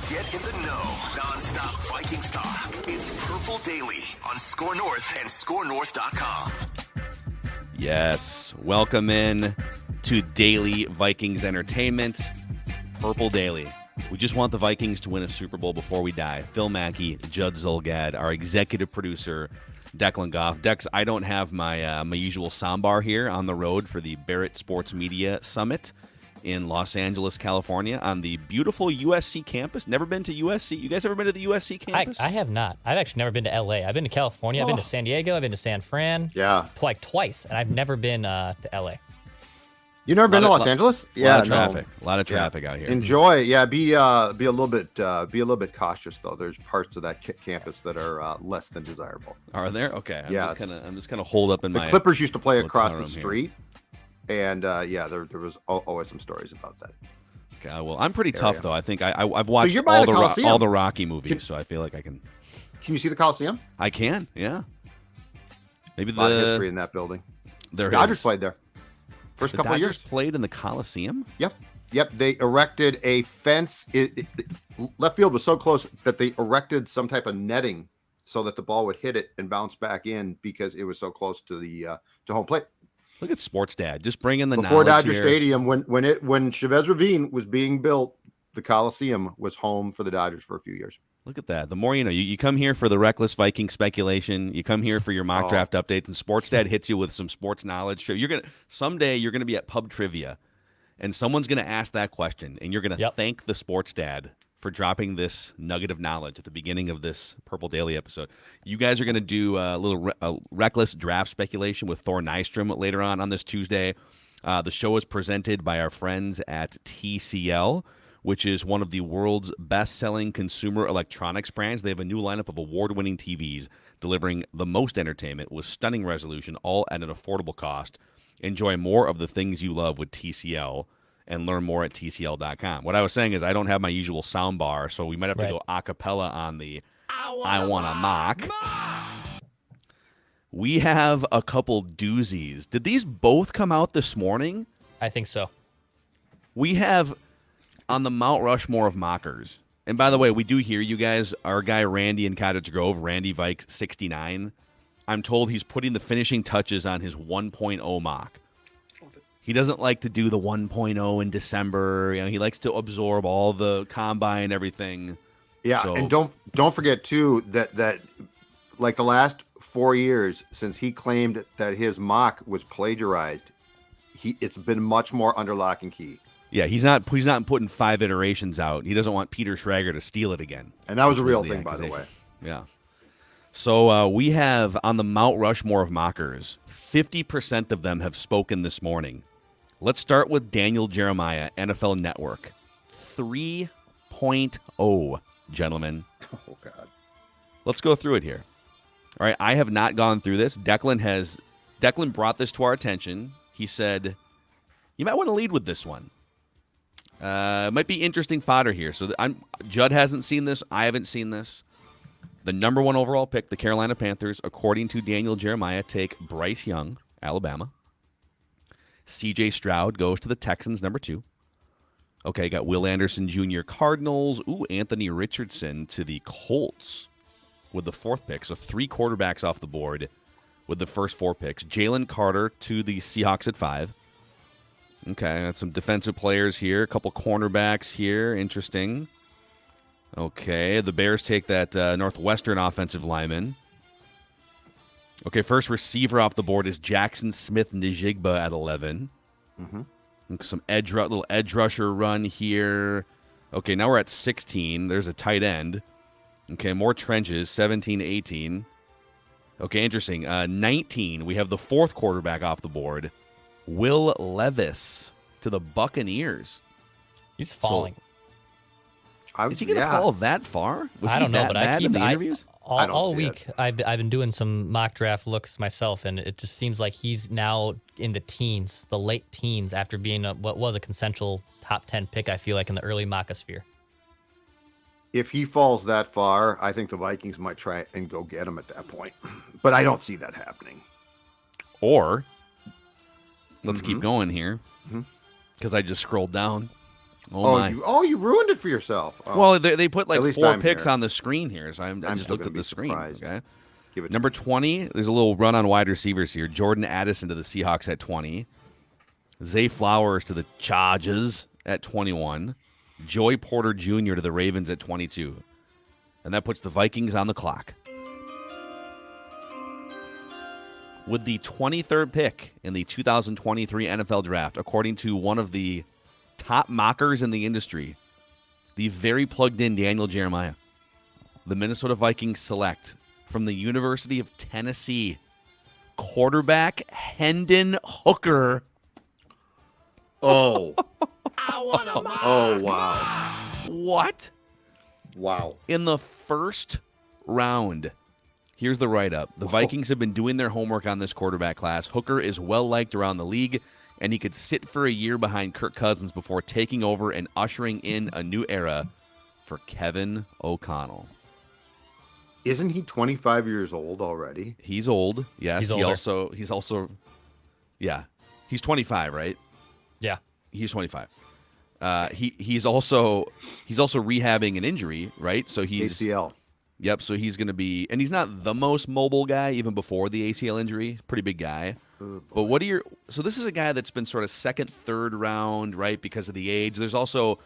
Get in the know. Non-stop Vikings talk. It's Purple Daily on Score North and ScoreNorth.com. Yes. Welcome in to Daily Vikings Entertainment. Purple Daily. We just want the Vikings to win a Super Bowl before we die. Phil Mackey, Judd Zulgad, our executive producer, Declan Goff. Dex, I don't have my usual soundbar here on the road for the Barrett Sports Media Summit in Los Angeles, California, on the beautiful USC campus. Never been to USC? You guys ever been to the USC campus? I have not. I've actually never been to LA. I've been to California. I've been to San Diego. I've been to San Fran. Yeah. Like twice, and I've never been to LA. You never been to Los Angeles? Yeah, a lot of traffic out here. Enjoy. Yeah, be a little bit cautious though. There's parts of that campus that are less than desirable. Are there? Okay. Yeah. I'm just kind of holed up in my. The Clippers used to play across the street, here. and there was always some stories about that. Okay. Well, I'm pretty tough though. I think I've watched so all the Rocky movies, so I feel like I can. Can you see the Coliseum? I can. Yeah. Maybe a lot of history in that building. The Dodgers played there. First couple of years. Played in the Coliseum? Yep. They erected a fence. Left field was so close that they erected some type of netting so that the ball would hit it and bounce back in because it was so close to the to home plate. Look at Sports Dad, just bringing the before knowledge Dodger here. Stadium when Chavez Ravine was being built, the Coliseum was home for the Dodgers for a few years. Look at that. The more you know. You come here for the reckless Viking speculation. You come here for your mock draft updates, and Sports Dad hits you with some sports knowledge. Someday you're gonna be at pub trivia, and someone's gonna ask that question, and you're gonna thank the Sports Dad for dropping this nugget of knowledge at the beginning of this Purple Daily episode. You guys are gonna do a little reckless draft speculation with Thor Nystrom later on this Tuesday. The show is presented by our friends at TCL, which is one of the world's best-selling consumer electronics brands. They have a new lineup of award-winning TVs delivering the most entertainment with stunning resolution, all at an affordable cost. Enjoy more of the things you love with TCL and learn more at TCL.com. What I was saying is I don't have my usual sound bar, so we might have to go a cappella on the I Wanna Mock. We have a couple doozies. Did these both come out this morning? I think so. We have... on the Mount Rushmore of mockers. And by the way, we do hear you guys. Our guy Randy in Cottage Grove, Randy Vikes 69, I'm told he's putting the finishing touches on his 1.0 mock. He doesn't like to do the 1.0 in December. He likes to absorb all the combine and everything. Yeah, so, and don't forget too that like the last 4 years since he claimed that his mock was plagiarized, it's been much more under lock and key. Yeah, he's not putting 5 iterations out. He doesn't want Peter Schrager to steal it again. And that was a real thing, by the way. Yeah. So we have on the Mount Rushmore of mockers, 50% of them have spoken this morning. Let's start with Daniel Jeremiah, NFL Network. 3.0, gentlemen. Oh, God. Let's go through it here. All right, I have not gone through this. Declan brought this to our attention. He said, you might want to lead with this one. Might be interesting fodder here. So Judd hasn't seen this. I haven't seen this. The number 1 overall pick, the Carolina Panthers, according to Daniel Jeremiah, take Bryce Young, Alabama. C.J. Stroud goes to the Texans, number 2. Okay, got Will Anderson Jr., Cardinals. Ooh, Anthony Richardson to the Colts with the 4th pick. So 3 quarterbacks off the board with the first 4 picks. Jalen Carter to the Seahawks at 5. Okay, got some defensive players here. A couple cornerbacks here. Interesting. Okay, the Bears take that Northwestern offensive lineman. Okay, first receiver off the board is Jackson Smith-Njigba at 11. Mm-hmm. Some little edge rusher run here. Okay, now we're at 16. There's a tight end. Okay, more trenches, 17, 18. Okay, interesting. 19, we have the 4th quarterback off the board. Will Levis to the Buccaneers. He's falling. Is he going to fall that far? Was I don't know, but I keep the interviews? All week. I've been doing some mock draft looks myself, and it just seems like he's now in the teens, the late teens, after being what was a consensual top 10 pick. I feel like in the early mockosphere. If he falls that far, I think the Vikings might try and go get him at that point, but I don't see that happening. Or let's keep going here because I just scrolled down. You ruined it for yourself. Oh. Well, they put like 4 I'm picks here. on the screen here, so I just still looked at gonna be the screen. surprised. Okay. Give it Number 20, there's a little run on wide receivers here. Jordan Addison to the Seahawks at 20. Zay Flowers to the Chargers at 21. Joey Porter Jr. to the Ravens at 22. And that puts the Vikings on the clock. With the 23rd pick in the 2023 NFL Draft, according to one of the top mockers in the industry, the very plugged-in Daniel Jeremiah, the Minnesota Vikings select from the University of Tennessee quarterback Hendon Hooker. Oh. Oh, wow. What? Wow. In the first round. Here's the write-up. The Vikings have been doing their homework on this quarterback class. Hooker is well-liked around the league, and he could sit for a year behind Kirk Cousins before taking over and ushering in a new era for Kevin O'Connell. Isn't he 25 years old already? He's old. Yes. He's older. Yeah. He's 25, right? Yeah. He's 25. He's also rehabbing an injury, right? So he's ACL. Yep, so he's going to be, and he's not the most mobile guy even before the ACL injury. Pretty big guy. But so this is a guy that's been sort of second, third round, right, because of the age. There's also,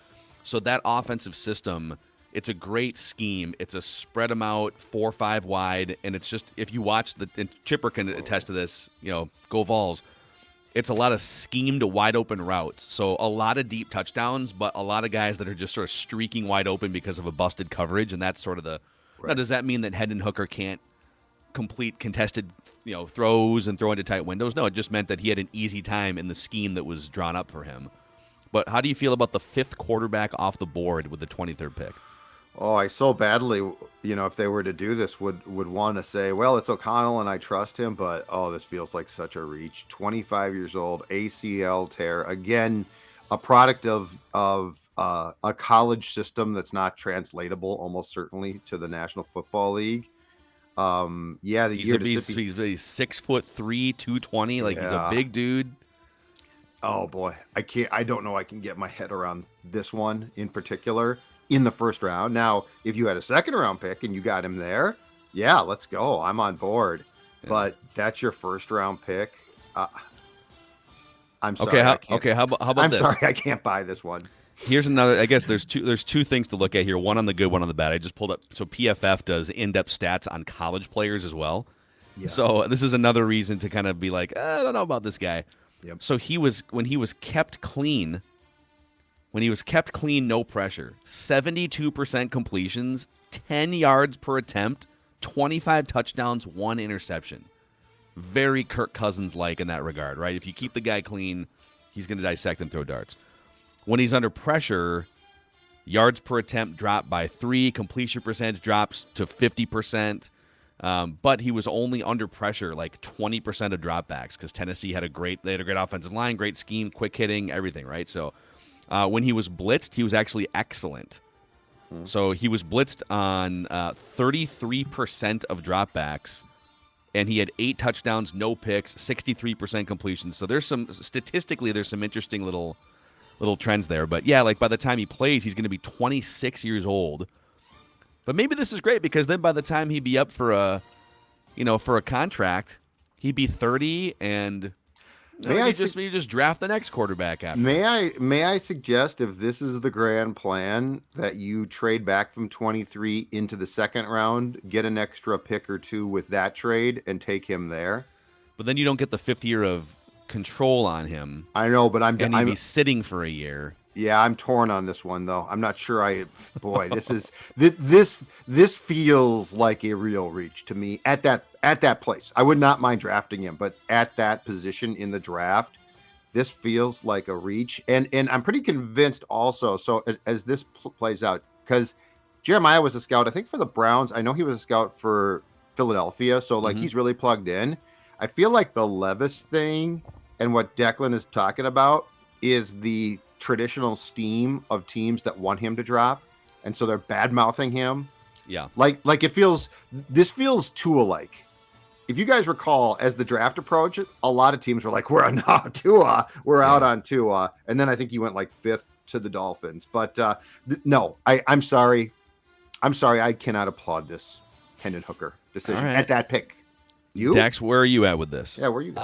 so that offensive system, it's a great scheme. It's a spread them out 4-5 wide, and it's just, if you watch and Chipper can attest to this, go Vols. It's a lot of schemed wide open routes. So a lot of deep touchdowns, but a lot of guys that are just sort of streaking wide open because of a busted coverage, and that's sort of the. Right. Now, does that mean that Hendon Hooker can't complete contested, throws and throw into tight windows? No, it just meant that he had an easy time in the scheme that was drawn up for him. But how do you feel about the 5th quarterback off the board with the 23rd pick? Oh, I so badly, if they were to do this, would want to say, well, it's O'Connell and I trust him, but this feels like such a reach. 25 years old, ACL tear, again, a product of a college system that's not translatable, almost certainly, to the National Football League. He's 6'3", 220, he's a big dude. Oh boy, I don't know I can get my head around this one in particular in the first round. Now, if you had a second round pick and you got him there, yeah, let's go. I'm on board. Yeah. But that's your first round pick. I'm sorry. How about I'm this? sorry, I can't buy this one. Here's another. I guess there's two things to look at here. One on the good, one on the bad. I just pulled up. So PFF does in-depth stats on college players as well. Yeah. So this is another reason to kind of be like, I don't know about this guy. Yep. So when he was kept clean, no pressure, 72% completions, 10 yards per attempt, 25 touchdowns, 1 interception. Very Kirk Cousins-like in that regard, right? If you keep the guy clean, he's going to dissect and throw darts. When he's under pressure, yards per attempt drop by 3, completion percentage drops to 50%, but he was only under pressure like 20% of dropbacks because Tennessee had a great offensive line, great scheme, quick hitting, everything, right? So when he was blitzed, he was actually excellent. So he was blitzed on 33% of dropbacks, and he had 8 touchdowns, no picks, 63% completion. So there's some interesting little trends there. But yeah, by the time he plays, he's going to be 26 years old. But maybe this is great because then by the time he'd be up for a contract, he'd be 30 and you just draft the next quarterback after. May I suggest, if this is the grand plan, that you trade back from 23 into the second round, get an extra pick or 2 with that trade and take him there. But then you don't get the 5th year of control on him. I know, but he'd be sitting for a year. Yeah, I'm torn on this one though. I'm not sure. This feels like a real reach to me at that place. I would not mind drafting him, but at that position in the draft, this feels like a reach. And I'm pretty convinced also. So as this plays out, because Jeremiah was a scout, I think, for the Browns. I know he was a scout for Philadelphia, so he's really plugged in. I feel like the Levis thing and what Declan is talking about is the traditional steam of teams that want him to drop, and so they're bad-mouthing him. Yeah. This feels Tua-like. If you guys recall, as the draft approached, a lot of teams were like, we're out on Tua. And then I think he went 5th to the Dolphins. But no, I'm sorry. I cannot applaud this Hendon Hooker decision at that pick. You? Dax, where are you at with this? Yeah, where are you guys?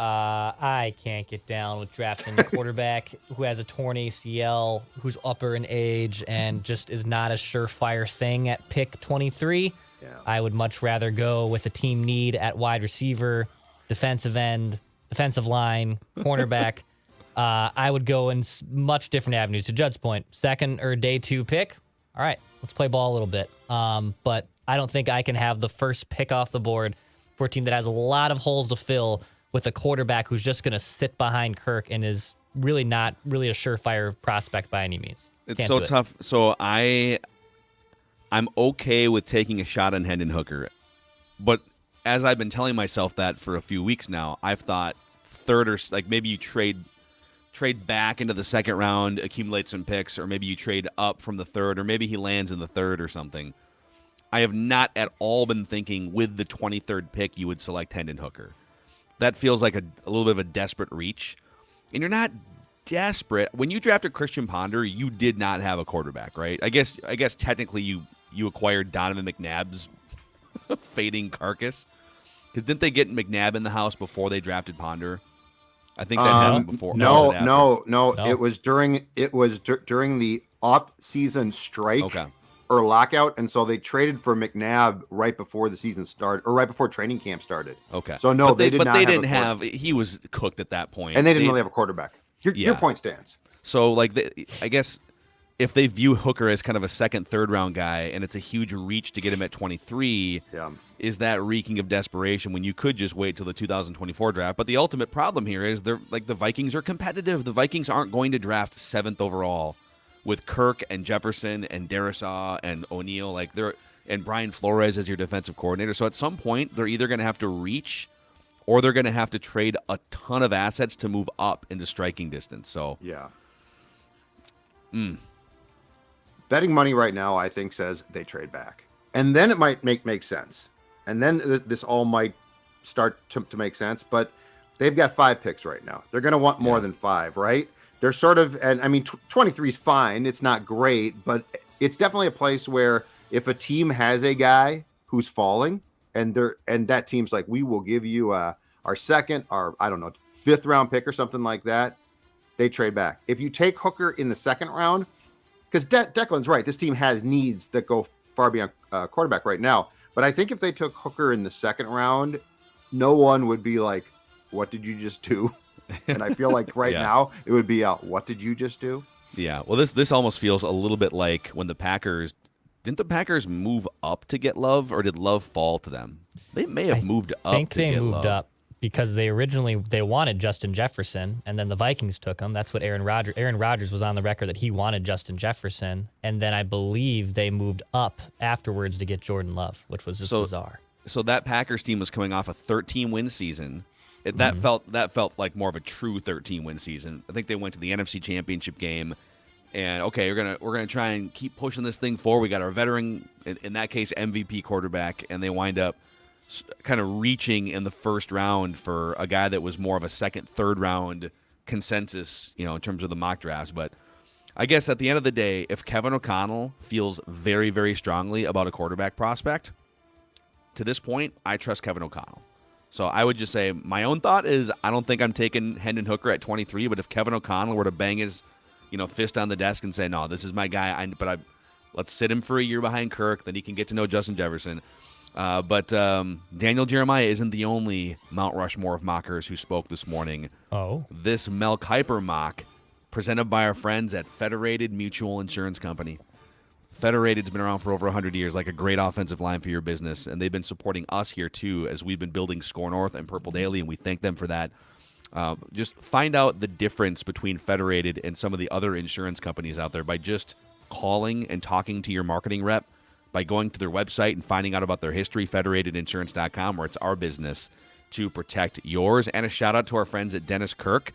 I can't get down with drafting a quarterback who has a torn ACL, who's upper in age, and just is not a surefire thing at pick 23. Yeah. I would much rather go with a team need at wide receiver, defensive end, defensive line, cornerback. I would go in much different avenues. To Judd's point, second or day 2 pick. All right, let's play ball a little bit. But I don't think I can have the first pick off the board for a team that has a lot of holes to fill with a quarterback who's just going to sit behind Kirk and is really not really a surefire prospect by any means. It's so tough. So I'm okay with taking a shot on Hendon Hooker, but as I've been telling myself that for a few weeks now, I've thought third or like maybe you trade back into the second round, accumulate some picks, or maybe you trade up from the third, or maybe he lands in the third or something. I have not at all been thinking with the 23rd pick you would select Hendon Hooker. That feels like a little bit of a desperate reach. And you're not desperate. When you drafted Christian Ponder, you did not have a quarterback, right? I guess technically you acquired Donovan McNabb's fading carcass. Because didn't they get McNabb in the house before they drafted Ponder? I think that happened before. No. It was during the off-season strike or lockout, and so they traded for McNabb right before the season started, or right before training camp started. Okay. So no, they did not. But they didn't have. He was cooked at that point, and they didn't really have a quarterback. Your point stands. So like, I guess if they view Hooker as kind of a second, third round guy, and it's a huge reach to get him at 23, is that reeking of desperation when you could just wait till the 2024 draft? But the ultimate problem here is the Vikings are competitive. The Vikings aren't going to draft 7th overall with Kirk and Jefferson and Darisaw and O'Neal and Brian Flores as your defensive coordinator. So at some point they're either going to have to reach, or they're going to have to trade a ton of assets to move up into striking distance. So betting money right now, I think, says they trade back, and then it might make sense, and then this all might start to make sense. But they've got 5 picks right now. They're going to want more than 5, right? They're sort of, and I mean, 23 is fine. It's not great, but it's definitely a place where if a team has a guy who's falling, and that team's like, we will give you our second, our, I don't know, 5th round pick or something like that, they trade back. If you take Hooker in the 2nd round, because Declan's right, this team has needs that go far beyond quarterback right now. But I think if they took Hooker in the 2nd round, no one would be like, what did you just do? And I feel like now it would be what did you just do? Yeah. Well, this almost feels a little bit like when the Packers move up to get Love, or did Love fall to them? They may have moved up. I think they moved up because they wanted Justin Jefferson, and then the Vikings took him. That's what Aaron Rodgers was on the record that he wanted Justin Jefferson, and then I believe they moved up afterwards to get Jordan Love, which was just bizarre. So that Packers team was coming off a 13-win season. That felt like more of a true 13-win season. I think they went to the NFC Championship game, and we're gonna try and keep pushing this thing forward. We got our veteran, in that case, MVP quarterback, and they wind up kind of reaching in the 1st round for a guy that was more of a 2nd, 3rd round consensus, in terms of the mock drafts. But I guess at the end of the day, if Kevin O'Connell feels very, very strongly about a quarterback prospect, to this point, I trust Kevin O'Connell. So I would just say my own thought is I don't think I'm taking Hendon Hooker at 23, but if Kevin O'Connell were to bang his, fist on the desk and say, no, this is my guy, let's sit him for a year behind Kirk, then he can get to know Justin Jefferson. But Daniel Jeremiah isn't the only Mount Rushmore of mockers who spoke this morning. Oh. This Mel Kiper mock presented by our friends at Federated Mutual Insurance Company. Federated's been around for over 100 years, like a great offensive line for your business, and they've been supporting us here too as we've been building Score North and Purple Daily, and we thank them for that. Just find out the difference between Federated and some of the other insurance companies out there by just calling and talking to your marketing rep, by going to their website and finding out about their history, federatedinsurance.com, where it's our business to protect yours. And a shout out to our friends at Dennis Kirk.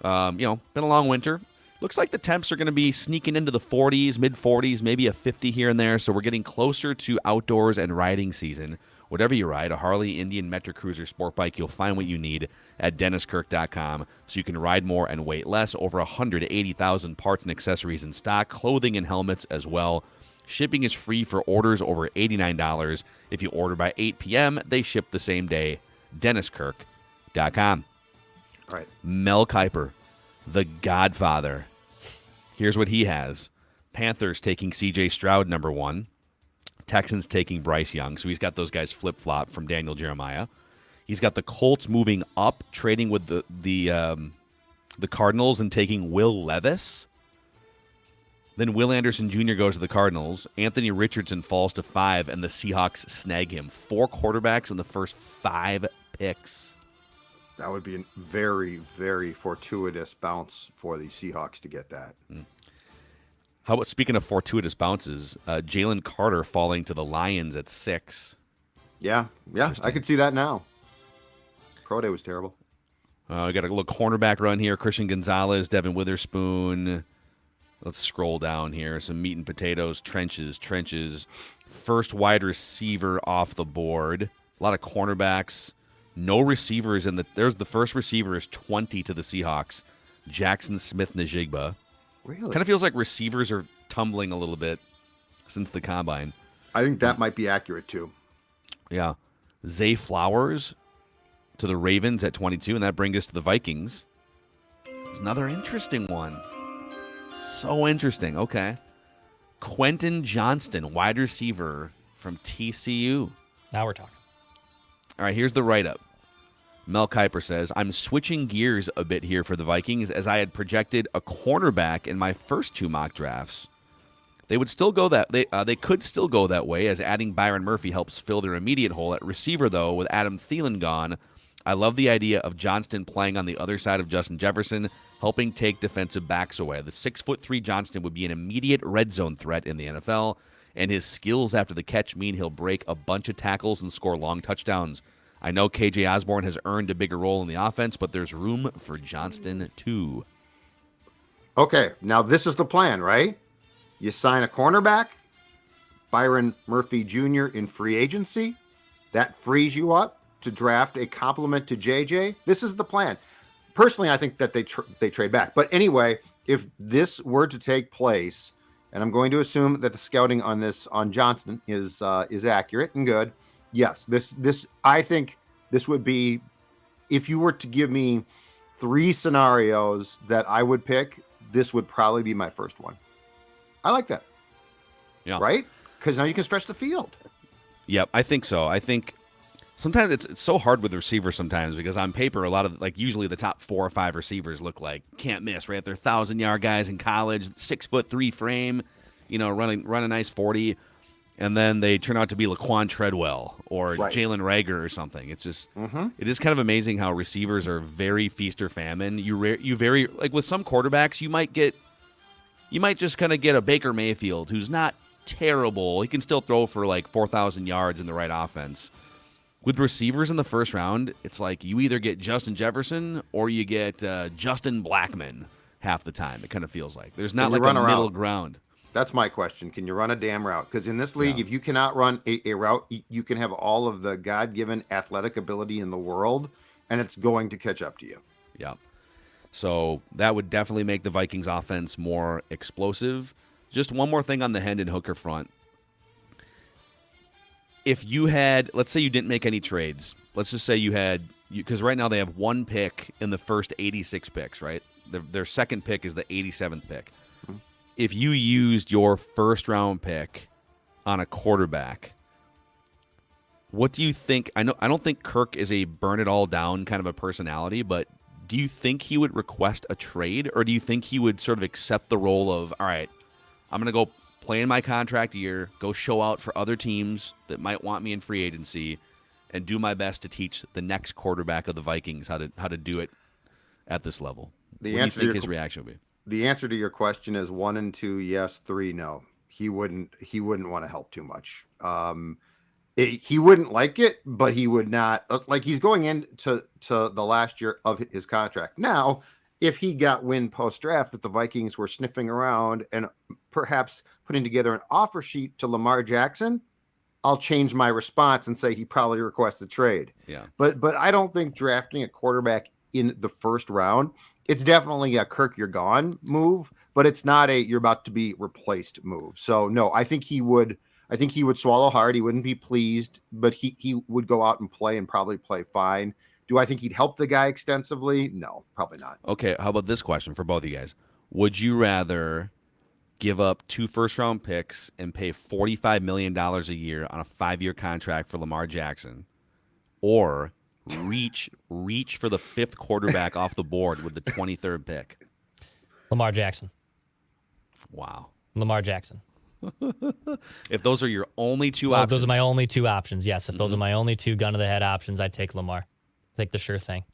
Been a long winter. Looks like the temps are going to be sneaking into the 40s, mid-40s, maybe a 50 here and there. So we're getting closer to outdoors and riding season. Whatever you ride, a Harley, Indian, Metra Cruiser, Sport Bike, you'll find what you need at DennisKirk.com so you can ride more and wait less. Over 180,000 parts and accessories in stock, clothing and helmets as well. Shipping is free for orders over $89. If you order by 8 p.m., they ship the same day. DennisKirk.com. All right. Mel Kiper, the Godfather. Here's what he has. Panthers taking C.J. Stroud, number 1. Texans taking Bryce Young. So he's got those guys flip-flop from Daniel Jeremiah. He's got the Colts moving up, trading with the Cardinals and taking Will Levis. Then Will Anderson Jr. goes to the Cardinals. Anthony Richardson falls to 5, and the Seahawks snag him. 4 quarterbacks in the first 5 picks. That would be a very, very fortuitous bounce for the Seahawks to get that. How about, speaking of fortuitous bounces, Jalen Carter falling to the Lions at 6. Yeah, I could see that now. Pro Day was terrible. We got a little cornerback run here. Christian Gonzalez, Devin Witherspoon. Let's scroll down here. Some meat and potatoes, trenches. First wide receiver off the board. A lot of cornerbacks. No receivers there's the first receiver is 20 to the Seahawks. Jackson Smith-Njigba. Really? Kind of feels like receivers are tumbling a little bit since the combine. I think that might be accurate too. Yeah. Zay Flowers to the Ravens at 22, and that brings us to the Vikings. It's another interesting one. So interesting. Okay. Quentin Johnston, wide receiver from TCU. Now we're talking. All right, here's the write-up. Mel Kiper says, I'm switching gears a bit here for the Vikings as I had projected a cornerback in my first 2 mock drafts. They would still go they could still go that way as adding Byron Murphy helps fill their immediate hole at receiver, though, with Adam Thielen gone. I love the idea of Johnston playing on the other side of Justin Jefferson, helping take defensive backs away. The 6'3" Johnston would be an immediate red zone threat in the NFL, and his skills after the catch mean he'll break a bunch of tackles and score long touchdowns. I know KJ Osborne has earned a bigger role in the offense, but there's room for Johnston too. Okay, now this is the plan, right? You sign a cornerback, Byron Murphy Jr. in free agency. That frees you up to draft a complement to JJ. This is the plan. Personally, I think that they trade back. But anyway, if this were to take place, and I'm going to assume that the scouting on Johnston is accurate and good. Yes, this I think this would be, if you were to give me 3 scenarios that I would pick, this would probably be my first one. I like that. Yeah. Right? Because now you can stretch the field. Yep, I think so. I think sometimes it's so hard with receivers sometimes because on paper, a lot of, like, usually the top 4 or 5 receivers look like can't miss, right? They're 1,000-yard guys in college, 6'3" frame, run a nice 40. And then they turn out to be Laquan Treadwell or Jalen Reagor or something. It's just, It is kind of amazing how receivers are very feast or famine. You very, like with some quarterbacks, you might just kind of get a Baker Mayfield who's not terrible. He can still throw for like 4,000 yards in the right offense. With receivers in the first round, it's like you either get Justin Jefferson or you get Justin Blackman half the time. It kind of feels like there's not like a middle ground. That's my question. Can you run a damn route? Because in this league, if you cannot run a route, you can have all of the God-given athletic ability in the world, and it's going to catch up to you. Yeah. So that would definitely make the Vikings offense more explosive. Just one more thing on the Hendon Hooker front. If you had, let's say you didn't make any trades. Let's just say you had, because right now they have 1 pick in the first 86 picks, right? Their second pick is the 87th pick. If you used your first-round pick on a quarterback, what do you think? I don't think Kirk is a burn-it-all-down kind of a personality, but do you think he would request a trade, or do you think he would sort of accept the role of, all right, I'm going to go play in my contract year, go show out for other teams that might want me in free agency, and do my best to teach the next quarterback of the Vikings how to do it at this level? What do you think his reaction would be? The answer to your question is 1 and 2, yes. 3, no. He wouldn't want to help too much. He wouldn't like it, but he would not, like, he's going into the last year of his contract. Now, if he got wind post-draft that the Vikings were sniffing around and perhaps putting together an offer sheet to Lamar Jackson, I'll change my response and say he probably requested trade. Yeah. But I don't think drafting a quarterback in the first round, it's definitely a Kirk, you're gone move, but it's not a you're about to be replaced move. So no, I think he would swallow hard. He wouldn't be pleased, but he would go out and play and probably play fine. Do I think he'd help the guy extensively? No, probably not. Okay, how about this question for both of you guys? Would you rather give up 2 first-round picks and pay $45 million a year on a 5-year contract for Lamar Jackson, or reach for the 5th quarterback off the board with the 23rd pick? Lamar Jackson. Wow. Lamar Jackson. If those are your only two Well, options. those are my only two options. Yes, if those are my only two gun-to-the-head options, I'd take Lamar. Take the sure thing.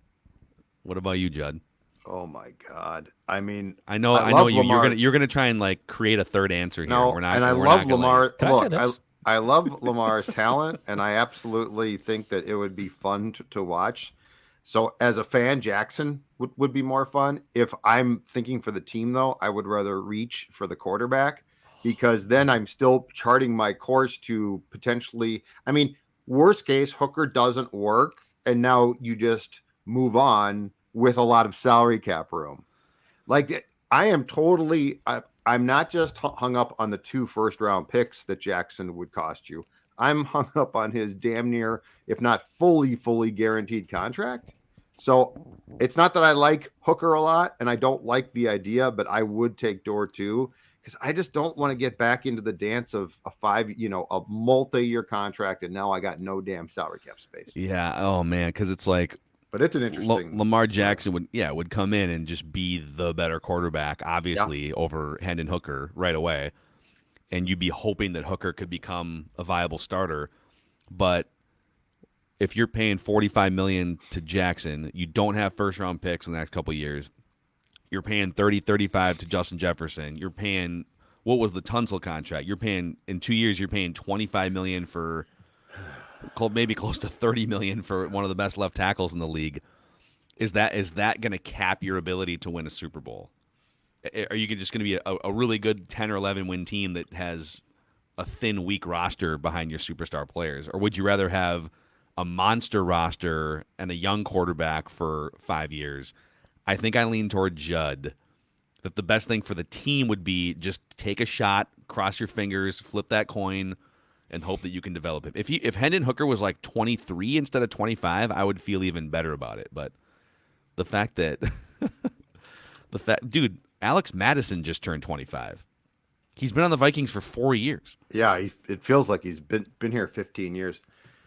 What about you, Judd? Oh my God! I mean, I know you. You're gonna try and like create a third answer here. No, We're not, and I we're love not gonna Lamar. Can I say Look, this? I love Lamar's talent, and I absolutely think that it would be fun to watch. So, as a fan, Jackson would be more fun. If I'm thinking for the team, though, I would rather reach for the quarterback, because then I'm still charting my course to potentially. I mean, worst case, Hooker doesn't work, and now you just move on with a lot of salary cap room. Like, I am totally, I'm not just hung up on the 2 first-round picks that Jackson would cost you. I'm hung up on his damn near, if not fully guaranteed contract. So it's not that I like Hooker a lot and I don't like the idea, but I would take Dorr too, because I just don't want to get back into the dance of a multi-year contract, and now I got no damn salary cap space. Yeah. Oh man, because it's like. But it's an interesting. Lamar Jackson would come in and just be the better quarterback, obviously, over Hendon Hooker right away, and you'd be hoping that Hooker could become a viable starter. But if you're paying $45 million to Jackson, you don't have first-round picks in the next couple of years. You're paying 35 to Justin Jefferson. You're paying, what was the Tunsil contract? You're paying in 2 years. You're paying $25 million for. Maybe close to $30 million for one of the best left tackles in the league. Is that going to cap your ability to win a Super Bowl? Are you just going to be a really good 10 or 11 win team that has a thin, weak roster behind your superstar players, or would you rather have a monster roster and a young quarterback for 5 years? I think I lean toward Judd. That the best thing for the team would be just take a shot, cross your fingers, flip that coin, and hope that you can develop him. If Hendon Hooker was like 23 instead of 25, I would feel even better about it. But the fact that dude, Alex Madison just turned 25. He's been on the Vikings for 4 years. Yeah, it feels like he's been here 15 years.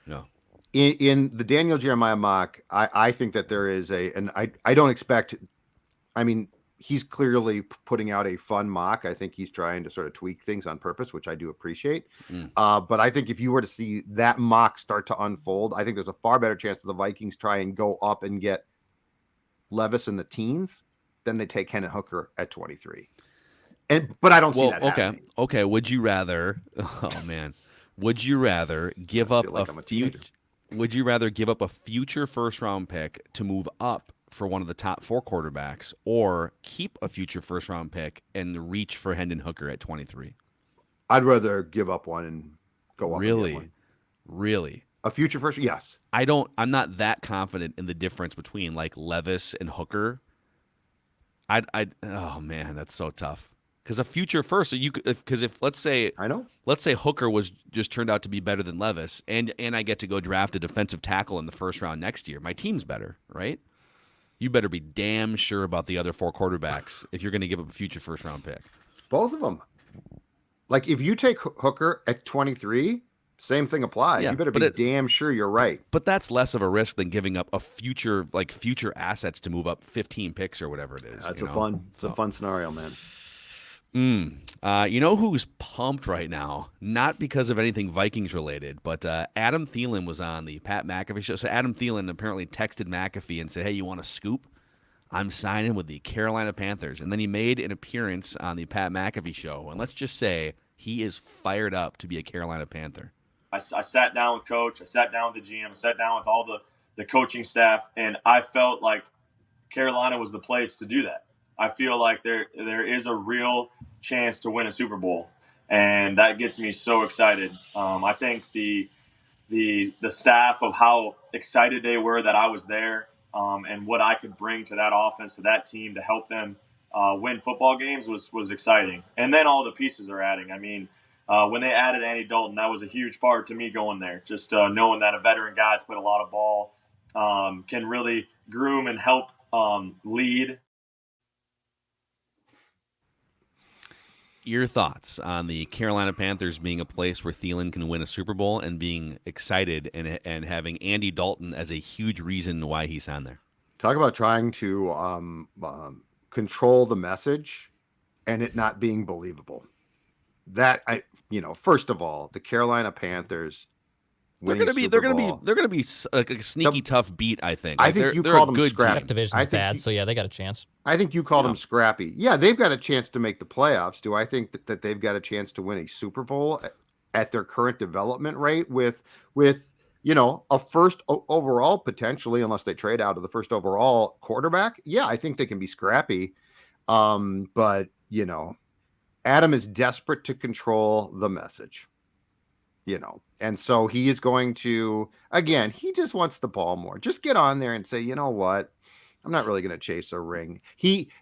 No. In the Daniel Jeremiah mock, I think that there is and I don't expect. I mean, he's clearly putting out a fun mock. I think he's trying to sort of tweak things on purpose, which I do appreciate. But I think if you were to see that mock start to unfold, I think there's a far better chance that the Vikings try and go up and get Levis in the teens than they take Hendon Hooker at 23. But I don't see that happening. Okay. Would you rather? Oh man, would you rather give up Would you rather give up a future first-round pick to move up for one of the top 4 quarterbacks, or keep a future first-round pick and reach for Hendon Hooker at 23? I'd rather give up one and go up. Really? A future first? Yes. I'm not that confident in the difference between like Levis and Hooker. Oh man, that's so tough. Because a future first, so if let's say Hooker was just turned out to be better than Levis, and I get to go draft a defensive tackle in the first round next year, my team's better, right? You better be damn sure about the other 4 quarterbacks if you're going to give up a future first-round pick. Both of them. Like, if you take Hooker at 23, same thing applies. Yeah, you better be damn sure you're right. But that's less of a risk than giving up a future assets to move up 15 picks or whatever it is. That's a fun scenario, man. You know who's pumped right now? Not because of anything Vikings related, but Adam Thielen was on the Pat McAfee show. So Adam Thielen apparently texted McAfee and said, "Hey, you want a scoop? I'm signing with the Carolina Panthers." And then he made an appearance on the Pat McAfee show. And let's just say he is fired up to be a Carolina Panther. I sat down with Coach. I sat down with the GM. I sat down with all the coaching staff, and I felt like Carolina was the place to do that. I feel like there is a real chance to win a Super Bowl. and that gets me so excited. I think the staff of how excited they were that I was there, and what I could bring to that offense, to that team, to help them win football games was exciting. And then all the pieces are adding. I mean, when they added Andy Dalton, that was a huge part to me going there. Just knowing that a veteran guy's played a lot of ball, can really groom and help lead. Your thoughts on the Carolina Panthers being a place where Thielen can win a Super Bowl and being excited and having Andy Dalton as a huge reason why he's on there? Talk about trying to control the message and it not being believable. First of all, the Carolina Panthers. They're going to be like a sneaky tough beat. I think. I think you called them scrappy. That division's bad, so yeah, they got a chance. I think you called them scrappy. Yeah, they've got a chance to make the playoffs. Do I think that they've got a chance to win a Super Bowl at their current development rate with a first overall potentially, unless they trade out of the first overall quarterback? Yeah, I think they can be scrappy. But Adam is desperate to control the message. And so he is going to, again, he just wants the ball more. Just get on there and say, you know what? I'm not really going to chase a ring.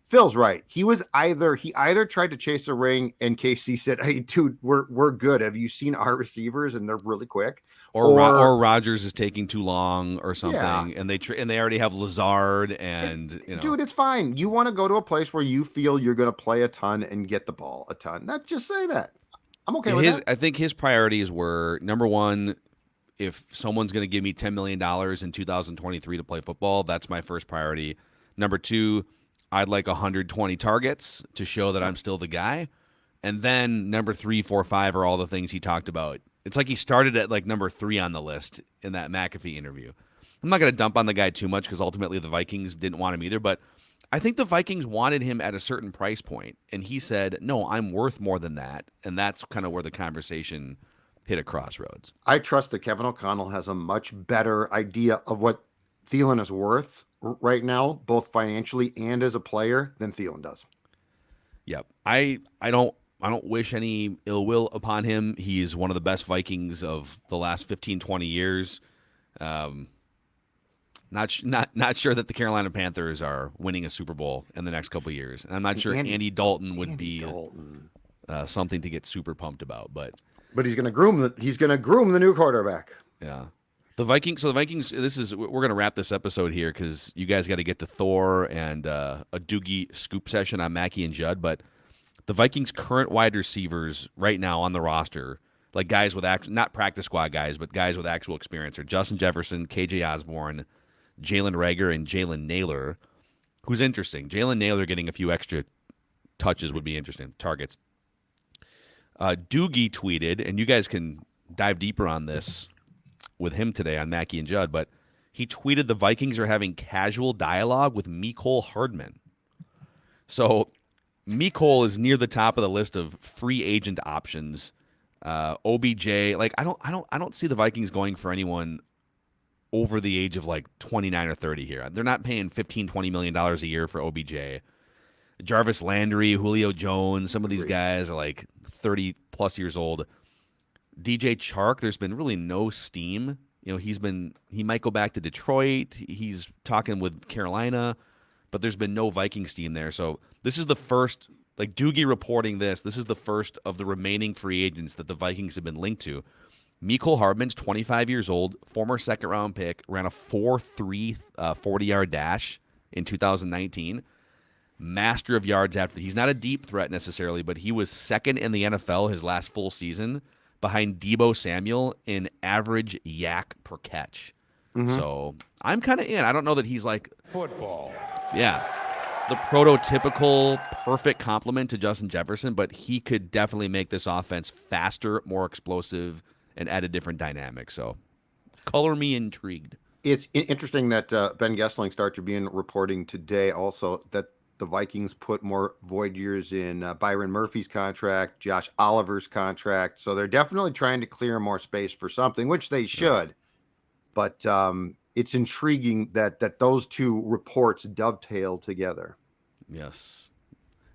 Phil's right. He either tried to chase a ring and KC said, hey, dude, we're good. Have you seen our receivers? And they're really quick. Or Rodgers is taking too long or something. Yeah. And they already have Lazard Dude, it's fine. You want to go to a place where you feel you're going to play a ton and get the ball a ton. Just say that. I'm okay with that. I think his priorities were, number one, if someone's going to give me $10 million in 2023 to play football, that's my first priority. Number two, I'd like 120 targets to show that I'm still the guy. And then number 3, 4, 5 are all the things he talked about. It's like he started at like number 3 on the list in that McAfee interview. I'm not going to dump on the guy too much because ultimately the Vikings didn't want him either, but I think the Vikings wanted him at a certain price point, and he said, no, I'm worth more than that, and that's kind of where the conversation hit a crossroads. I trust that Kevin O'Connell has a much better idea of what Thielen is worth right now, both financially and as a player, than Thielen does. Yep. I don't wish any ill will upon him. He's one of the best Vikings of the last 15, 20 years. Not sure that the Carolina Panthers are winning a Super Bowl in the next couple of years. And I'm not sure Andy Dalton would be something to get super pumped about, but he's going to groom the new quarterback. Yeah. The Vikings, we're going to wrap this episode here cuz you guys got to get to Thor and a Doogie scoop session on Mackie and Judd, but the Vikings' current wide receivers right now on the roster, like guys with not practice squad guys, but guys with actual experience, are Justin Jefferson, KJ Osborne, Jalen Reagor, and Jalen Naylor, who's interesting. Jalen Naylor getting a few extra touches would be interesting, targets. Doogie tweeted, and you guys can dive deeper on this with him today on Mackie and Judd, but he tweeted the Vikings are having casual dialogue with Mecole Hardman. So Mecole is near the top of the list of free agent options. OBJ, like I don't see the Vikings going for anyone over the age of like 29 or 30 here. They're not paying $15-20 million a year for OBJ. Jarvis Landry, Julio Jones, some of these guys are like 30 plus years old. DJ Chark, there's been really no steam. He might go back to Detroit. He's talking with Carolina, but there's been no Viking steam there. So this is the first, like Doogie reporting this is the first of the remaining free agents that the Vikings have been linked to. Mecole Hardman's 25 years old, former second-round pick, ran a 4.3 40-yard dash in 2019. Master of yards after. He's not a deep threat necessarily, but he was second in the NFL his last full season behind Deebo Samuel in average yak per catch. Mm-hmm. So I'm kind of in. I don't know that he's like football. Yeah. The prototypical perfect complement to Justin Jefferson, but he could definitely make this offense faster, more explosive, and add a different dynamic. So color me intrigued. It's interesting that Ben Gessling, Star Tribune, reporting today also that the Vikings put more void years in Byron Murphy's contract, Josh Oliver's contract. So they're definitely trying to clear more space for something, which they should. Yeah. But it's intriguing that those two reports dovetail together. Yes.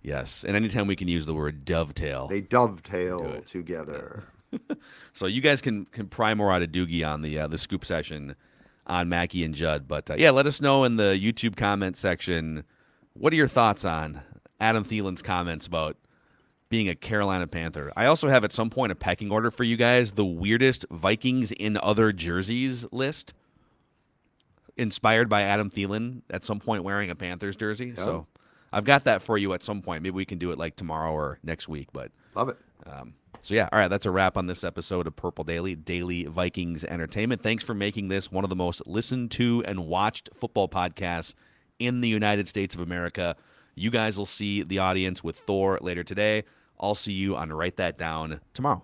Yes, and anytime we can use the word dovetail. They dovetail together. So you guys can pry more out of Doogie on the scoop session on Mackey and Judd. But yeah, let us know in the YouTube comment section, what are your thoughts on Adam Thielen's comments about being a Carolina Panther? I also have at some point a pecking order for you guys, the weirdest Vikings in other jerseys list, inspired by Adam Thielen at some point wearing a Panthers jersey. Yeah. So I've got that for you at some point. Maybe we can do it like tomorrow or next week. But Love it. so yeah, all right, that's a wrap on this episode of Purple Daily Vikings Entertainment. Thanks for making this one of the most listened to and watched football podcasts in the United States of America. You guys will see the audience with Thor later today. I'll see you on Write That Down tomorrow.